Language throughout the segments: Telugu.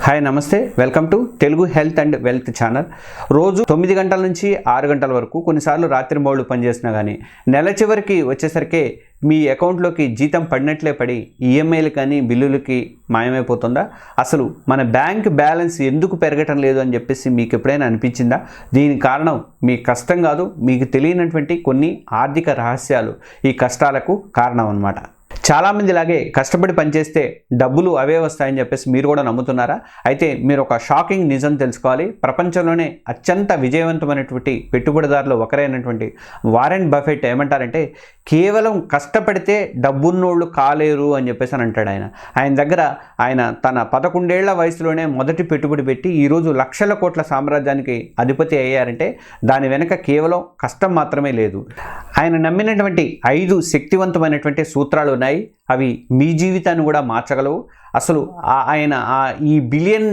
హాయ్ నమస్తే, welcome to Telugu health and wealth channel. రోజు 9 గంటల నుంచి 6 గంటల వరకు, కొన్నిసార్లు రాత్రి మౌళ్ళు పనిచేసినా కానీ నెల చివరికి వచ్చేసరికి మీ అకౌంట్లోకి జీతం పడినట్లే పడి ఈఎంఐలు కానీ బిల్లులకి మాయమైపోతుందా? అసలు మన బ్యాంక్ బ్యాలెన్స్ ఎందుకు పెరగటం లేదు అని చెప్పేసి మీకు ఎప్పుడైనా అనిపించిందా? దీనికి కారణం మీ కష్టం కాదు, మీకు తెలియనటువంటి కొన్ని ఆర్థిక రహస్యాలు ఈ కష్టాలకు కారణం అన్నమాట. చాలామంది ఇలాగే కష్టపడి పనిచేస్తే డబ్బులు అవే వస్తాయని చెప్పేసి మీరు కూడా నమ్ముతున్నారా? అయితే మీరు ఒక షాకింగ్ నిజం తెలుసుకోవాలి. ప్రపంచంలోనే అత్యంత విజయవంతమైనటువంటి పెట్టుబడిదారులు ఒకరైనటువంటి వారెన్ బఫెట్ ఏమంటారంటే, కేవలం కష్టపడితే డబ్బున్నోళ్ళు కాలేరు అని చెప్పేసి అని అంటాడు. ఆయన దగ్గర తన 11 ఏళ్ల వయసులోనే మొదటి పెట్టుబడి పెట్టి ఈరోజు లక్షల కోట్ల సామ్రాజ్యానికి అధిపతి అయ్యారంటే దాని వెనక కేవలం కష్టం మాత్రమే లేదు. ఆయన నమ్మినటువంటి 5 శక్తివంతమైనటువంటి సూత్రాలు ఉన్నాయి. అవి మీ జీవితాన్ని కూడా మార్చగలవు. అసలు ఆయన ఈ $1 బిలియన్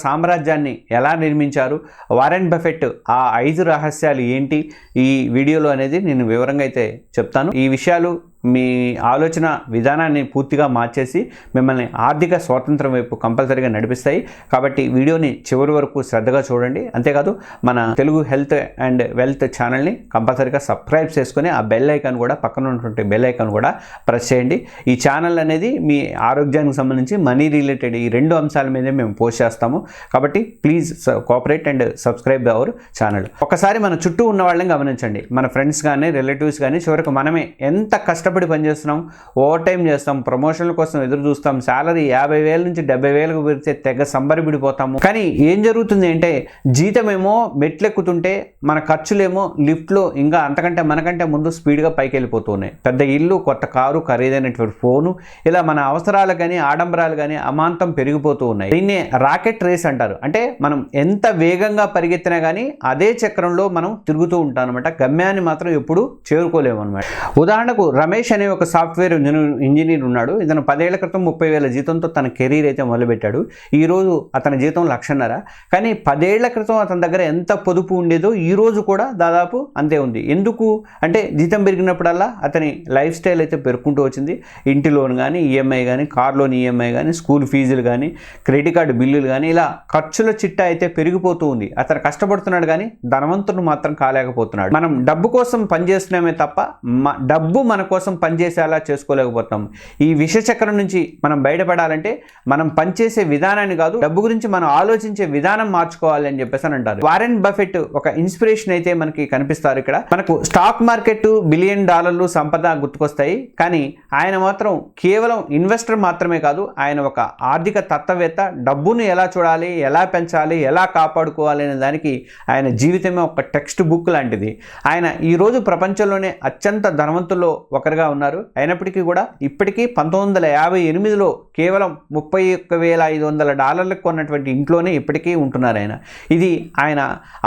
సామ్రాజ్యాన్ని ఎలా నిర్మించారు, వారెన్ బఫెట్ ఆ 5 రహస్యాలు ఏంటి, ఈ వీడియోలో అనేది నేను వివరంగా అయితే చెప్తాను. ఈ విషయాలు మీ ఆలోచన విధానాన్ని పూర్తిగా మార్చేసి మిమ్మల్ని ఆర్థిక స్వాతంత్రం వైపు కంపల్సరీగా నడిపిస్తాయి. కాబట్టి వీడియోని చివరి వరకు శ్రద్ధగా చూడండి. అంతేకాదు మన తెలుగు హెల్త్ అండ్ వెల్త్ ఛానల్ని కంపల్సరీగా సబ్స్క్రైబ్ చేసుకుని ఆ బెల్ ఐకాన్ కూడా, పక్కన ఉన్నటువంటి బెల్ ఐకాన్ కూడా ప్రెస్ చేయండి. ఈ ఛానల్ అనేది మీ ఆరోగ్యానికి సంబంధించి మనీ రిలేటెడ్ ఈ 2 అంశాల మీదే మేము పోస్ట్ చేస్తాము. కాబట్టి please cooperate and subscribe our channel. ఒకసారి మన చుట్టూ ఉన్న వాళ్ళని గమనించండి. మన ఫ్రెండ్స్ కానీ రిలేటివ్స్ కానీ చివరికి మనమే ఎంత కష్టపడి పనిచేస్తున్నాం, ఓవర్ టైం చేస్తాం, ప్రమోషన్ల కోసం ఎదురు చూస్తాం, శాలరీ 50,000 నుంచి 70,000కు పెడితే తెగ సంబరపడిపోతాము. కానీ ఏం జరుగుతుంది అంటే, జీతమేమో మెట్లెక్కుతుంటే మన ఖర్చులేమో లిఫ్ట్లో ఇంకా అంతకంటే మనకంటే ముందు స్పీడ్గా పైకి వెళ్ళిపోతున్నాయి. పెద్ద ఇల్లు, కొత్త కారు, ఖరీదైనటువంటి ఫోను, ఇలా మన అవసరాలు కానీ ఆడంబరాలు కానీ అమాంతం పెరిగిపోతూ ఉన్నాయి. దీన్నే రాకెట్ రేస్ అంటారు. అంటే మనం ఎంత వేగంగా పరిగెత్తినా కానీ అదే చక్రంలో మనం తిరుగుతూ ఉంటాం అనమాట. గమ్యాన్ని మాత్రం ఎప్పుడు చేరుకోలేము అనమాట. ఉదాహరణకు రమేష్ అనే ఒక సాఫ్ట్వేర్ ఇంజనీర్ ఉన్నాడు. ఇతను 10 ఏళ్ల క్రితం 30,000 జీతంతో తన కెరీర్ అయితే మొదలుపెట్టాడు. ఈరోజు అతని జీతం 1,50,000. కానీ 10 ఏళ్ల క్రితం అతని దగ్గర ఎంత పొదుపు ఉండేదో ఈ రోజు కూడా దాదాపు అంతే ఉంది. ఎందుకు అంటే జీతం పెరిగినప్పుడల్లా అతని లైఫ్ స్టైల్ అయితే పెరుగుకుంటూ వచ్చింది. ఇంటి లోన్ కానీ, ఈఎంఐ కానీ, కార్ లోన్ ఈఎంఐ కానీ, స్కూల్ ఫీజులు కానీ, క్రెడిట్ కార్డు బిల్లులు కానీ, ఇలా ఖర్చుల చిట్టా అయితే పెరిగిపోతూ ఉంది. అతను కష్టపడుతున్నాడు కానీ ధనవంతుడు మాత్రం కాలేకపోతున్నాడు. మనం డబ్బు కోసం పనిచేస్తున్నామే తప్ప డబ్బు మన కోసం పనిచేసేలా చేసుకోలేకపోతున్నాం. ఈ విషచక్రం నుంచి మనం బయటపడాలంటే మనం పనిచేసే విధానాన్ని కాదు, డబ్బు గురించి మనం ఆలోచించే విధానం మార్చుకోవాలి అని చెప్పేసి అని అంటారు. వారెన్ బఫెట్ ఒక ఇన్స్పిరేషన్ అయితే మనకి కనిపిస్తారు. ఇక్కడ మనకు స్టాక్ మార్కెట్ $1 బిలియన్ సంపద గుర్తుకొస్తాయి. కానీ ఆయన మాత్రం కేవలం ఇన్వెస్టర్ మాత్రమే కాదు, ఆయన ఒక ఆర్థిక తత్వవేత్త. డబ్బును ఎలా చూడాలి, ఎలా పెంచాలి, ఎలా కాపాడుకోవాలి అనే దానికి ఆయన జీవితమే ఒక టెక్స్ట్ బుక్ లాంటిది. ఆయన ఈరోజు ప్రపంచంలోనే అత్యంత ధనవంతుల్లో ఒకరిగా ఉన్నారు. అయినప్పటికీ కూడా ఇప్పటికీ 1958లో కేవలం $31,500 కొన్నటువంటి ఇంట్లోనే ఇప్పటికీ ఉంటున్నారు ఆయన. ఇది ఆయన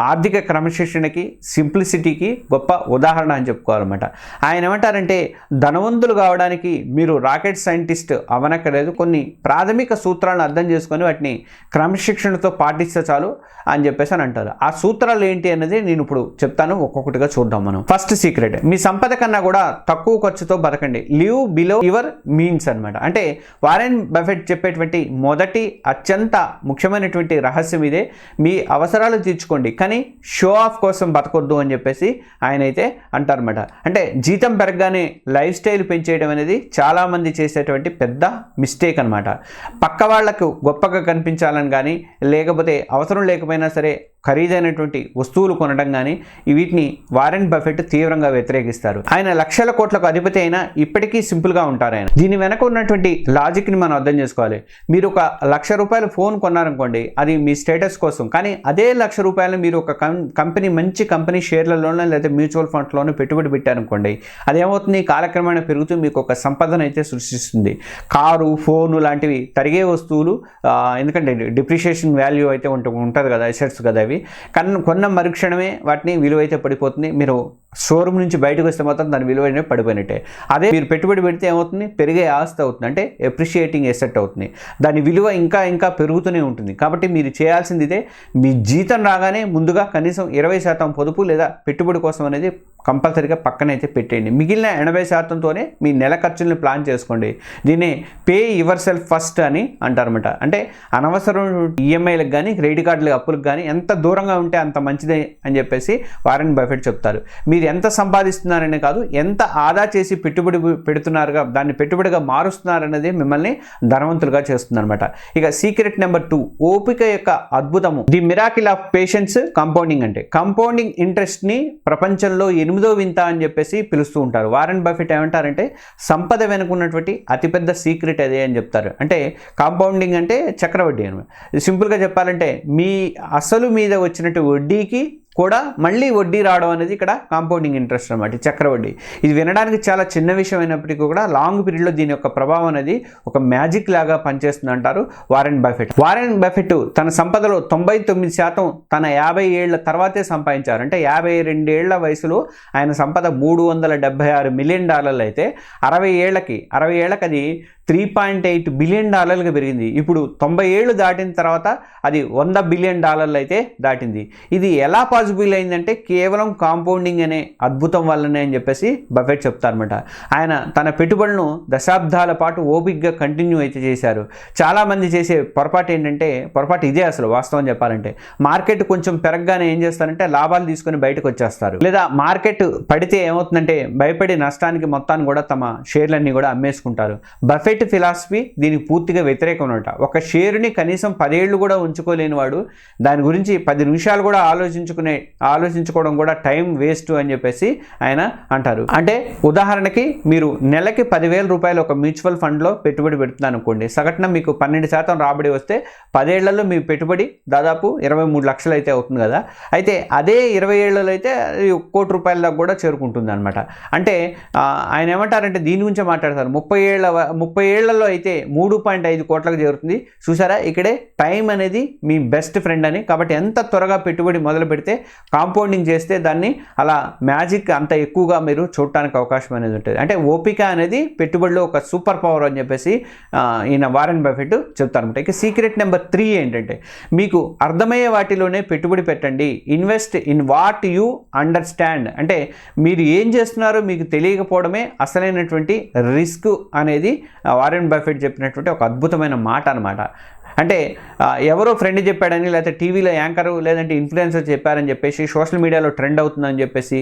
ఆర్థిక క్రమశిక్షణకి, సింప్లిసిటీకి గొప్ప ఉదాహరణ అని చెప్పుకోవాలన్నమాట. ఆయన ఏమంటారంటే, ధనవంతులు కావడానికి మీరు రాకెట్ సైంటిస్ట్ అవనక్కర్లేదు, కొన్ని ప్రాథమిక సూత్రాలను అర్థం చేసుకొని వాటిని క్రమశిక్షణతో పాటిస్తే చాలు అని చెప్పేసి అని అంటారు. ఆ సూత్రాలు ఏంటి అనేది నేను ఇప్పుడు చెప్తాను, ఒక్కొక్కటిగా చూద్దాం మనం. ఫస్ట్ సీక్రెట్, మీ సంపద కన్నా కూడా తక్కువ ఖర్చుతో బతకండి. లివ్ బిలో యువర్ మీన్స్ అనమాట. అంటే వారెన్ బఫెట్ చెప్పేటువంటి మొదటి అత్యంత ముఖ్యమైనటువంటి రహస్యం ఇదే. మీ అవసరాలు తీర్చుకోండి కానీ షో ఆఫ్ కోసం బతకొద్దు అని చెప్పేసి ఆయన అయితే అంటారన్నమాట. అంటే జీతం పెరగగానే లైఫ్ స్టైల్ పెంచేయడం అనేది చాలామంది చేసేటువంటి పెద్ద మిస్టేక్ అనమాట. పక్క వాళ్లకు గొప్పగా కనిపించాలని కానీ, లేకపోతే అవసరం లేకపోయినా సరే ఖరీదైనటువంటి వస్తువులు కొనడం కానీ, వీటిని వారెన్ బఫెట్ తీవ్రంగా వ్యతిరేకిస్తారు. ఆయన లక్షల కోట్లకు అధిపతి అయినా ఇప్పటికీ సింపుల్గా ఉంటారు ఆయన. దీని వెనక ఉన్నటువంటి లాజిక్ని మనం అర్థం చేసుకోవాలి. మీరు ఒక ₹1,00,000 ఫోన్ కొన్నారనుకోండి, అది మీ స్టేటస్ కోసం. కానీ అదే ₹1,00,000 మీరు ఒక కంపెనీ, మంచి కంపెనీ షేర్లలోనే లేదా మ్యూచువల్ ఫండ్స్లోనే పెట్టుబడి పెట్టారనుకోండి, అదేమవుతుంది, కాలక్రమేణా పెరుగుతూ మీకు ఒక సంపదను అయితే సృష్టిస్తుంది. కారు, ఫోను లాంటివి తరిగే వస్తువులు, ఎందుకంటే డిప్రిషియేషన్ వాల్యూ అయితే ఉంటుంది కదా, అసెట్స్ కదా అవి. కొన్న మరుక్షణమే వాటిని విలువ అయితే పడిపోతుంది. మీరు షోరూమ్ నుంచి బయటకు వస్తే మాత్రం దాని విలువ అనేది పడిపోయినట్టే. అదే మీరు పెట్టుబడి పెడితే ఏమవుతుంది, పెరిగే ఆస్తి అవుతుంది, అంటే ఎప్రిషియేటింగ్ ఎసెట్ అవుతుంది. దాని విలువ ఇంకా ఇంకా పెరుగుతూనే ఉంటుంది. కాబట్టి మీరు చేయాల్సింది ఇదే. మీ జీతం రాగానే ముందుగా కనీసం 20% పొదుపు లేదా పెట్టుబడి కోసం అనేది కంపల్సరీగా పక్కనైతే పెట్టేయండి. మిగిలిన 80%తోనే మీ నెల ఖర్చుల్ని ప్లాన్ చేసుకోండి. దీన్ని పే యువర్ సెల్ఫ్ ఫస్ట్ అని అంటారన్నమాట. అంటే అనవసరం ఈఎంఐలకు కానీ క్రెడిట్ కార్డుల అప్పులకు కానీ ఎంత దూరంగా ఉంటే అంత మంచిదే అని చెప్పేసి వారెన్ బఫెట్ చెప్తారు. మీరు ఎంత సంపాదిస్తున్నారనే కాదు, ఎంత ఆదా చేసి పెట్టుబడి పెడుతున్నారుగా దాన్ని పెట్టుబడిగా మారుస్తున్నారనేది మిమ్మల్ని ధనవంతులుగా చేస్తుందన్నమాట. ఇక సీక్రెట్ నెంబర్ 2, ఓపిక యొక్క అద్భుతము. The miracle of patience compounding. అంటే కాంపౌండింగ్ ఇంట్రెస్ట్ని ప్రపంచంలో 8వ వింత అని చెప్పేసి పిలుస్తూ ఉంటారు. వారెన్ బఫెట్ ఏమంటారంటే సంపద వెనుకున్నటువంటి అతిపెద్ద సీక్రెట్ అదే అని చెప్తారు. అంటే కాంపౌండింగ్ అంటే చక్రవడ్డీ అనమాట. సింపుల్గా చెప్పాలంటే మీ అసలు మీద వచ్చినట్టు వడ్డీకి కూడా మళ్ళీ వడ్డీ రావడం అనేది ఇక్కడ కాంపౌండింగ్ ఇంట్రెస్ట్ అనమాట, చక్రవడ్డీ. ఇది వినడానికి చాలా చిన్న విషయం అయినప్పటికీ కూడా లాంగ్ పీరియడ్లో దీని యొక్క ప్రభావం అనేది ఒక మ్యాజిక్ లాగా పనిచేస్తుంది అంటారు వారెన్ బఫెట్. వారెన్ బఫెట్ తన సంపదలో 99% తన 50 ఏళ్ల తర్వాతే సంపాదించారు. అంటే 52 ఏళ్ల వయసులో ఆయన సంపద $376 మిలియన్ అయితే 60 ఏళ్ళకి అది $3.8 బిలియన్ పెరిగింది. ఇప్పుడు 90 ఏళ్ళు దాటిన తర్వాత అది $100 బిలియన్ అయితే దాటింది. ఇది ఎలా పాసిబుల్ అయిందంటే కేవలం కాంపౌండింగ్ అనే అద్భుతం వల్లనే అని చెప్పేసి బఫెట్ చెప్తారన్నమాట. ఆయన తన పెట్టుబడులను దశాబ్దాల పాటు ఓపిక్గా కంటిన్యూ అయితే చేశారు. చాలామంది చేసే పొరపాటు ఏంటంటే, పొరపాటు ఇదే అసలు వాస్తవం చెప్పాలంటే, మార్కెట్ కొంచెం పెరగగానే ఏం చేస్తారంటే లాభాలు తీసుకొని బయటకు వచ్చేస్తారు. లేదా మార్కెట్ పడితే ఏమవుతుందంటే భయపడి నష్టానికి మొత్తాన్ని కూడా తమ షేర్లన్నీ కూడా అమ్మేసుకుంటారు. బఫెట్ ఫిలాసఫీ దీనికి పూర్తిగా వ్యతిరేకం అనమాట. ఒక షేరుని కనీసం 10 ఏళ్ళు కూడా ఉంచుకోలేని వాడు దాని గురించి 10 నిమిషాలు కూడా ఆలోచించుకోవడం కూడా టైం వేస్ట్ అని చెప్పేసి ఆయన అంటారు. అంటే ఉదాహరణకి మీరు నెలకి $10,000 ఒక మ్యూచువల్ ఫండ్లో పెట్టుబడి పెడుతున్నారు అనుకోండి. సగటున మీకు 12% రాబడి వస్తే 10 ఏళ్లలో మీ పెట్టుబడి దాదాపు 23 లక్షలు అయితే అవుతుంది కదా. అయితే అదే 20 ఏళ్లలో అయితే ₹1 కోటి దాకా కూడా చేరుకుంటుంది అనమాట. అంటే ఆయన ఏమంటారంటే దీని గురించే మాట్లాడతారు. 30 ఏళ్లలో అయితే 3.5 కోట్లకు చేరుతుంది. చూసారా, ఇక్కడే టైం అనేది మీ బెస్ట్ ఫ్రెండ్ అని. కాబట్టి ఎంత త్వరగా పెట్టుబడి మొదలు పెడితే కాంపౌండింగ్ చేస్తే దాన్ని అలా మ్యాజిక్ అంత ఎక్కువగా మీరు చూడటానికి అవకాశం అనేది ఉంటుంది. అంటే ఓపిక అనేది పెట్టుబడిలో ఒక సూపర్ పవర్ అని చెప్పేసి ఈయన వారెన్ బఫెట్ చెప్తారనమాట. ఇక సీక్రెట్ నెంబర్ 3 ఏంటంటే మీకు అర్థమయ్యే వాటిలోనే పెట్టుబడి పెట్టండి. Invest in what you understand. అంటే మీరు ఏం చేస్తున్నారో మీకు తెలియకపోవడమే అసలైనటువంటి రిస్క్ అనేది వారెన్ బఫెట్ చెప్పినటువంటి ఒక అద్భుతమైన మాట అనమాట. అంటే ఎవరో ఫ్రెండ్ చెప్పాడని, లేకపోతే టీవీలో యాంకరు లేదంటే ఇన్ఫ్లుయెన్సర్ చెప్పారని చెప్పేసి సోషల్ మీడియాలో ట్రెండ్ అవుతుందని చెప్పేసి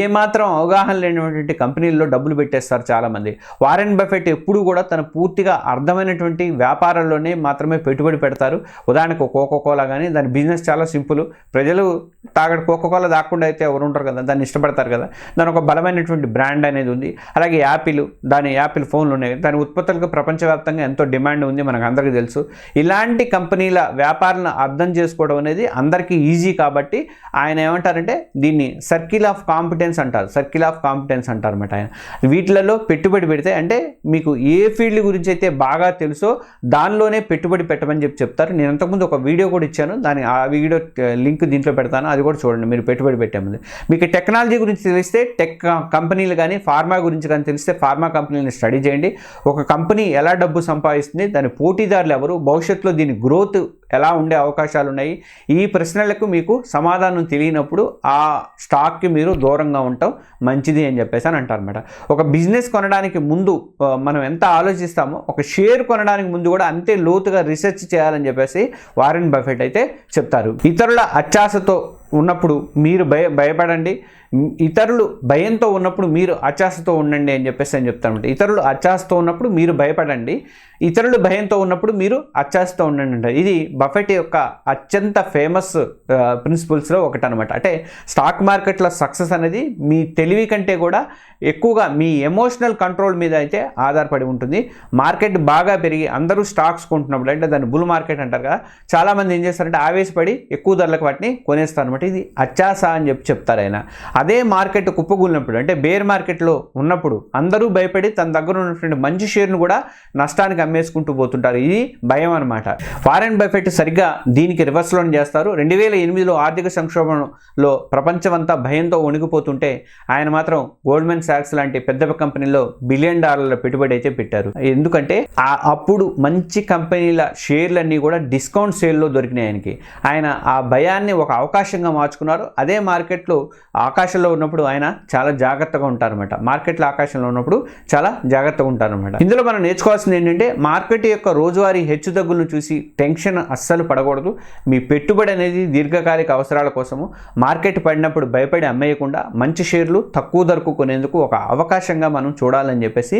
ఏమాత్రం అవగాహన లేనటువంటి కంపెనీల్లో డబ్బులు పెట్టేస్తారు చాలామంది. వారెన్ బఫెట్ ఎప్పుడు కూడా తన పూర్తిగా అర్థమైనటువంటి వ్యాపారాల్లోనే మాత్రమే పెట్టుబడి పెడతారు. ఉదాహరణకు కోకోకోలా కానీ దాని బిజినెస్ చాలా సింపుల్. ప్రజలు కోకోకోలా దాక్కుండా అయితే ఎవరు ఉంటారు కదా, దాన్ని ఇష్టపడతారు కదా. దాని ఒక బలమైనటువంటి బ్రాండ్ అనేది ఉంది. అలాగే యాపిల్ ఫోన్లు ఉన్నాయి. దాని ఉత్పత్తులకు ప్రపంచవ్యాప్తంగా ఎంతో డిమాండ్ ఉంది, మనకు అందరికీ తెలుసు. ఇలాంటి కంపెనీల వ్యాపారాలను అర్థం చేసుకోవడం అనేది అందరికీ ఈజీ. కాబట్టి ఆయన ఏమంటారంటే దీన్ని సర్కిల్ ఆఫ్ కాంపిటెన్స్ అంటారన్నమాట. ఆయన వీటిలలో పెట్టుబడి పెడితే, అంటే మీకు ఏ ఫీల్డ్ గురించి అయితే బాగా తెలుసో దానిలోనే పెట్టుబడి పెట్టమని చెప్తారు. నేను అంతకుముందు ఒక వీడియో కూడా ఇచ్చాను, ఆ వీడియో లింక్ దీంట్లో పెడతాను, అది కూడా చూడండి. మీరు పెట్టుబడి పెట్టే ముందు మీకు టెక్నాలజీ గురించి తెలిస్తే టెక్ కంపెనీలు కానీ, ఫార్మా గురించి కానీ తెలిస్తే ఫార్మా కంపెనీని స్టడీ చేయండి. ఒక కంపెనీ ఎలా డబ్బు సంపాదిస్తుంది, దాని పోటీదారులు ఎవరు, భవిష్యత్తులో దీని గ్రోత్ ఎలా ఉండే అవకాశాలు ఉన్నాయి, ఈ ప్రశ్నలకు మీకు సమాధానం తెలియనప్పుడు ఆ స్టాక్కి మీరు దూరంగా ఉండటం మంచిది అని చెప్పేసి అని అంటారన్నమాట. ఒక బిజినెస్ కొనడానికి ముందు మనం ఎంత ఆలోచిస్తామో ఒక షేర్ కొనడానికి ముందు కూడా అంతే లోతుగా రీసెర్చ్ చేయాలని చెప్పేసి వారెన్ బఫెట్ అయితే చెప్తారు. ఇతరుల అత్యాశతో ఉన్నప్పుడు మీరు భయపడండి, ఇతరులు భయంతో ఉన్నప్పుడు మీరు అత్యాశతో ఉండండి అని చెప్తాను. ఇతరులు అత్యాశతో ఉన్నప్పుడు మీరు భయపడండి, ఇతరులు భయంతో ఉన్నప్పుడు మీరు అత్యాశతో ఉండండి అంటారు. ఇది బఫెట్ యొక్క అత్యంత ఫేమస్ ప్రిన్సిపల్స్లో ఒకటి అనమాట. అంటే స్టాక్ మార్కెట్లో సక్సెస్ అనేది మీ తెలివి కంటే కూడా ఎక్కువగా మీ ఎమోషనల్ కంట్రోల్ మీద అయితే ఆధారపడి ఉంటుంది. మార్కెట్ బాగా పెరిగి అందరూ స్టాక్స్ కొంటున్నప్పుడు, అంటే దాన్ని బుల్ మార్కెట్ అంటారు కదా, చాలామంది ఏం చేస్తారంటే ఆవేశపడి ఎక్కువ ధరలకు వాటిని కొనేస్తారు అనమాట. ఇది అత్యాశ అని చెప్తారు ఆయన. అదే మార్కెట్ కుప్పకూలినప్పుడు, అంటే బేర్ మార్కెట్లో ఉన్నప్పుడు అందరూ భయపడి తన దగ్గర ఉన్నటువంటి మంచి షేర్ను కూడా నష్టానికి అమ్మేసుకుంటూ పోతుంటారు. ఇది భయం అనమాట. వారెన్ బఫెట్ సరిగ్గా దీనికి రివర్స్లోనే చేస్తారు. 2008లో ఆర్థిక సంక్షోభంలో ప్రపంచమంతా భయంతో వణికిపోతుంటే ఆయన మాత్రం గోల్డ్మెన్ సాక్స్ లాంటి పెద్ద కంపెనీలో $1 బిలియన్ పెట్టుబడి అయితే పెట్టారు. ఎందుకంటే అప్పుడు మంచి కంపెనీల షేర్లన్నీ కూడా డిస్కౌంట్ సేల్లో దొరికినాయి ఆయనకి. ఆయన ఆ భయాన్ని ఒక అవకాశంగా విధంగా మార్చుకున్నారో అదే మార్కెట్లో ఆకాశంలో ఉన్నప్పుడు ఆయన చాలా జాగ్రత్తగా ఉంటారన్నమాట. మార్కెట్లో ఆకాశంలో ఉన్నప్పుడు చాలా జాగ్రత్తగా ఉంటారన్నమాట. ఇందులో మనం నేర్చుకోవాల్సింది ఏంటంటే మార్కెట్ యొక్క రోజువారీ హెచ్చుతగ్గులను చూసి టెన్షన్ అస్సలు పడకూడదు. మీ పెట్టుబడి అనేది దీర్ఘకాలిక అవసరాల కోసము మార్కెట్ పడినప్పుడు భయపడి అమ్మేయకుండా మంచి షేర్లు తక్కువ ధరకు కొనేందుకు ఒక అవకాశంగా మనం చూడాలని చెప్పేసి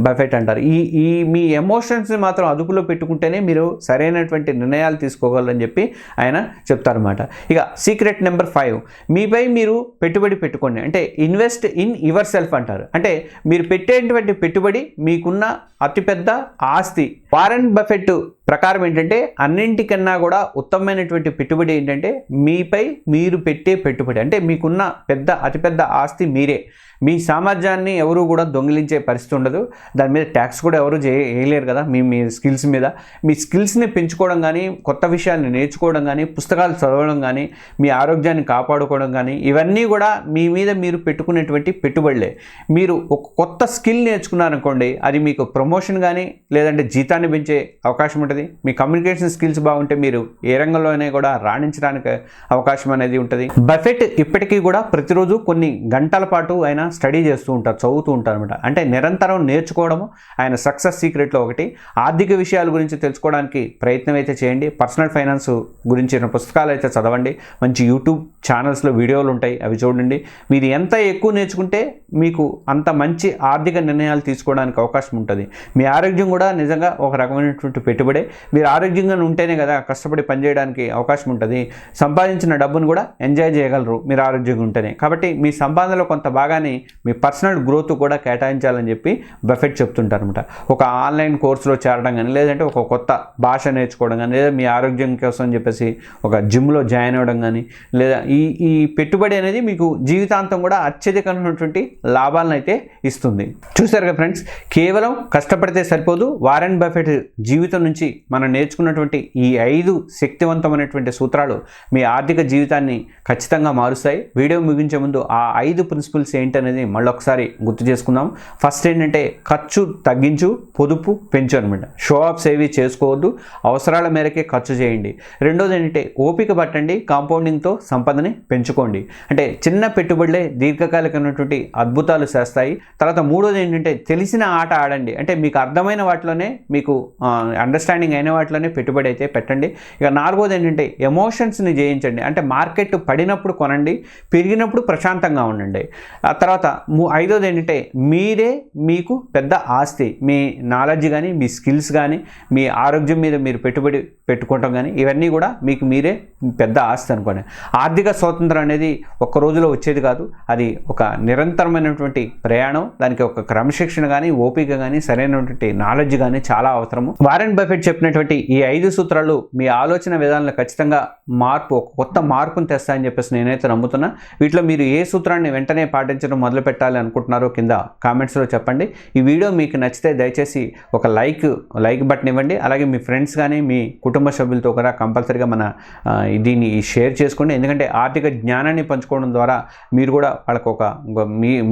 బఫెట్ అంటారు. ఈ మీ ఎమోషన్స్ని మాత్రం అదుపులో పెట్టుకుంటేనే మీరు సరైనటువంటి నిర్ణయాలు తీసుకోగలరని చెప్పి ఆయన చెప్తారన్నమాట. ఇక సీక్రెట్ నెంబర్ 5, మీపై మీరు పెట్టుబడి పెట్టుకోండి. అంటే ఇన్వెస్ట్ ఇన్ యువర్ సెల్ఫ్ అంటారు. అంటే మీరు పెట్టేటువంటి పెట్టుబడి మీకున్న అతిపెద్ద ఆస్తి. వారెన్ బఫెట్ ప్రకారం ఏంటంటే అన్నింటికన్నా కూడా ఉత్తమమైనటువంటి పెట్టుబడి ఏంటంటే మీపై మీరు పెట్టే పెట్టుబడి. అంటే మీకున్న అతిపెద్ద ఆస్తి మీరే. మీ సామర్థ్యాన్ని ఎవరు కూడా దొంగిలించే పరిస్థితి ఉండదు. దాని మీద ట్యాక్స్ కూడా ఎవరు చేయలేరు కదా. మీ స్కిల్స్ మీద మీ స్కిల్స్ని పెంచుకోవడం కానీ, కొత్త విషయాన్ని నేర్చుకోవడం కానీ, పుస్తకాలు చదవడం కానీ, మీ ఆరోగ్యాన్ని కాపాడుకోవడం కానీ, ఇవన్నీ కూడా మీ మీద మీరు పెట్టుకునేటువంటి పెట్టుబడులే. మీరు ఒక కొత్త స్కిల్ నేర్చుకున్నారనుకోండి, అది మీకు ప్రమోషన్ కానీ లేదంటే జీతాన్ని పెంచే అవకాశం ఉంటుంది. మీ కమ్యూనికేషన్ స్కిల్స్ బాగుంటే మీరు ఏ రంగంలోనే కూడా రాణించడానికి అవకాశం అనేది ఉంటుంది. బఫెట్ ఇప్పటికీ కూడా ప్రతిరోజు కొన్ని గంటల పాటు ఆయన స్టడీ చేస్తూ ఉంటారు, చదువుతూ ఉంటారు అనమాట. అంటే నిరంతరం నేర్చుకోవడము ఆయన సక్సెస్ సీక్రెట్లో ఒకటి. ఆర్థిక విషయాల గురించి తెలుసుకోవడానికి ప్రయత్నం అయితే చేయండి. పర్సనల్ ఫైనాన్స్ గురించిన పుస్తకాలు అయితే చదవండి. మంచి యూట్యూబ్ ఛానల్స్లో వీడియోలు ఉంటాయి, అవి చూడండి. మీరు ఎంత ఎక్కువ నేర్చుకుంటే మీకు అంత మంచి ఆర్థిక నిర్ణయాలు తీసుకోవడానికి అవకాశం ఉంటుంది. మీ ఆరోగ్యం కూడా నిజంగా ఒక రకమైనటువంటి పెట్టుబడే. మీరు ఆరోగ్యంగా ఉంటేనే కదా కష్టపడి పనిచేయడానికి అవకాశం ఉంటుంది. సంపాదించిన డబ్బును కూడా ఎంజాయ్ చేయగలరు మీరు ఆరోగ్యంగా ఉంటేనే. కాబట్టి మీ సంపాదనలో కొంత భాగాన్ని మీ పర్సనల్ గ్రోత్ కూడా కేటాయించాలని చెప్పి బఫెట్ చెప్తుంటారు అనమాట. ఒక ఆన్లైన్ కోర్సులో చేరడం కానీ, లేదంటే ఒక కొత్త భాష నేర్చుకోవడం కానీ, లేదా మీ ఆరోగ్యం కోసం అని చెప్పేసి ఒక జిమ్లో జాయిన్ అవ్వడం కానీ, లేదా ఈ పెట్టుబడి అనేది మీకు జీవితాంతం కూడా అత్యధికమైనటువంటి లాభాలను అయితే ఇస్తుంది. చూసారు కదా ఫ్రెండ్స్, కేవలం కష్టపడితే సరిపోదు. వారెన్ బఫెట్ జీవితం నుంచి మనం నేర్చుకున్నటువంటి ఈ 5 శక్తివంతమైనటువంటి సూత్రాలు మీ ఆర్థిక జీవితాన్ని ఖచ్చితంగా మారుస్తాయి. వీడియో ముగించే ముందు ఆ 5 ప్రిన్సిపల్స్ ఏంటనేది మళ్ళొకసారి గుర్తు చేసుకుందాం. ఫస్ట్ ఏంటంటే ఖర్చు తగ్గించు, పొదుపు పెంచు అనమాట. షో ఆఫ్స్ ఏవి చేసుకోవద్దు, అవసరాల మేరకే ఖర్చు చేయండి. రెండోది ఏంటంటే ఓపిక పట్టండి, కాంపౌండింగ్తో సంపదని పెంచుకోండి. అంటే చిన్న పెట్టుబడులే దీర్ఘకాలికమైనటువంటి అద్భుతాలు చేస్తాయి. తర్వాత మూడోది ఏంటంటే తెలిసిన ఆట ఆడండి. అంటే మీకు అర్థమైన వాటిలోనే, మీకు అండర్స్టాండింగ్ అయిన వాటిలోనే పెట్టుబడి అయితే పెట్టండి. ఇక నాలుగోది ఏంటంటే ఎమోషన్స్ని జయించండి. అంటే మార్కెట్ పడినప్పుడు కొనండి, పెరిగినప్పుడు ప్రశాంతంగా ఉండండి. ఆ తర్వాత ఐదోది ఏంటంటే మీరే మీకు పెద్ద ఆస్తి. మీ నాలెడ్జ్ కానీ, మీ స్కిల్స్ కానీ, మీ ఆరోగ్యం మీద మీరు పెట్టుబడి పెట్టుకోవటం కానీ, ఇవన్నీ కూడా మీకు మీరే పెద్ద ఆస్తి అనుకోండి. ఆర్థిక స్వాతంత్రం అనేది ఒక్క రోజులో వచ్చేది కాదు. అది ఒక నిరంతరమైనటువంటి ప్రయాణం. దానికి ఒక క్రమశిక్షణ కానీ, ఓపిక కానీ, సరైనటువంటి నాలెడ్జ్ కానీ చాలా అవసరము. వారెన్ బఫెట్ చెప్పినటువంటి ఈ 5 సూత్రాలు మీ ఆలోచన విధానంలో ఖచ్చితంగా ఒక కొత్త మార్పును తెస్తాయని చెప్పేసి నేనైతే నమ్ముతున్నా. వీటిలో మీరు ఏ సూత్రాన్ని వెంటనే పాటించడం మొదలు పెట్టాలి అనుకుంటున్నారో కింద కామెంట్స్లో చెప్పండి. ఈ వీడియో మీకు నచ్చితే దయచేసి ఒక లైక్ బటన్ ఇవ్వండి. అలాగే మీ ఫ్రెండ్స్ కానీ, మీ కుటుంబ సభ్యులతో కూడా కంపల్సరీగా దీన్ని షేర్ చేసుకోండి. ఎందుకంటే ఆర్థిక జ్ఞానాన్ని పంచుకోవడం ద్వారా మీరు కూడా వాళ్ళకు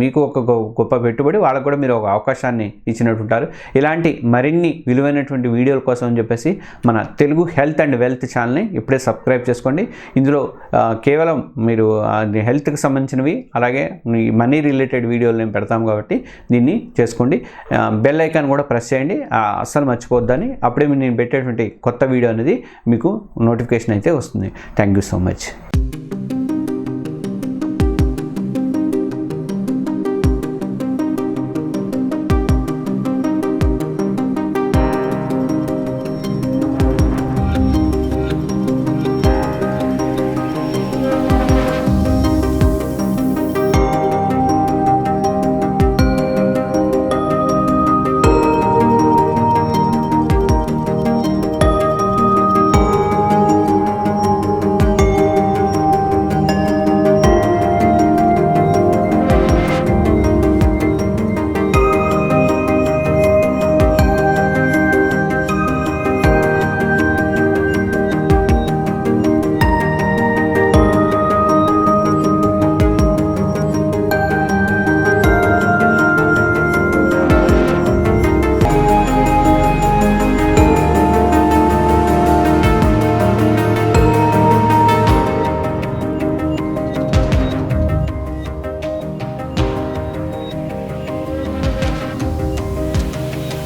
మీకు ఒక గొప్ప పెట్టుబడి, వాళ్ళకు కూడా మీరు ఒక అవకాశాన్ని ఇచ్చినట్టుంటారు. ఇలాంటి మరిన్ని విలువైనటువంటి వీడియోల కోసం అని చెప్పేసి మన తెలుగు హెల్త్ అండ్ వెల్త్ ఛానల్ని ఇప్పుడే సబ్స్క్రైబ్ చేసుకోండి. ఇందులో కేవలం మీరు హెల్త్కి సంబంధించినవి, అలాగే మనీ రిలేటెడ్ వీడియోలు నేను పెడతాం కాబట్టి దీన్ని చేసుకోండి. బెల్ ఐకాన్ కూడా ప్రెస్ చేయండి, అస్సలు మర్చిపోద్దని. అప్పుడే నేను పెట్టేటువంటి కొత్త వీడియో అనేది మీకు నోటిఫికేషన్ అయితే వస్తుంది. Thank you so much.